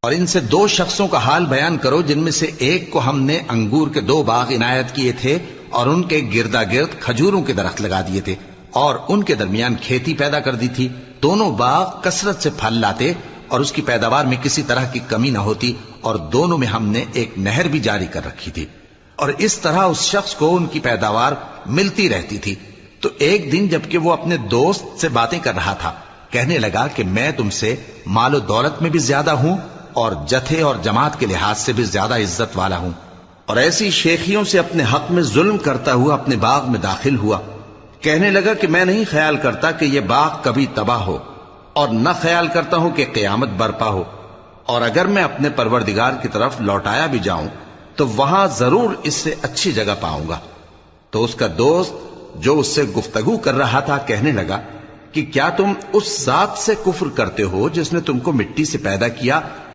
اور ان سے 2 شخصوں کا حال بیان کرو جن میں سے ایک کو ہم نے انگور کے 2 باغ عنایت کیے تھے اور ان کے گردا گرد کھجوروں کے درخت لگا دیے تھے اور ان کے درمیان کھیتی پیدا کر دی تھی. دونوں باغ کثرت سے پھل لاتے اور اس کی پیداوار میں کسی طرح کی کمی نہ ہوتی، اور دونوں میں ہم نے ایک نہر بھی جاری کر رکھی تھی، اور اس طرح اس شخص کو ان کی پیداوار ملتی رہتی تھی. تو ایک دن جبکہ وہ اپنے دوست سے باتیں کر رہا تھا، کہنے لگا کہ میں تم سے مال و دولت میں بھی زیادہ ہوں اور جتھے اور جماعت کے لحاظ سے بھی زیادہ عزت والا ہوں، اور ایسی شیخیوں سے اپنے حق میں ظلم کرتا ہوا اپنے باغ میں داخل ہوا. کہنے لگا کہ میں نہیں خیال کرتا کہ یہ باغ کبھی تباہ ہو، اور نہ خیال کرتا ہوں کہ قیامت برپا ہو، اور اگر میں اپنے پروردگار کی طرف لوٹایا بھی جاؤں تو وہاں ضرور اس سے اچھی جگہ پاؤں گا. تو اس کا دوست جو اس سے گفتگو کر رہا تھا کہنے لگا کہ کیا تم اس ذات سے کفر کرتے ہو جس نے تم کو مٹی سے پیدا کیا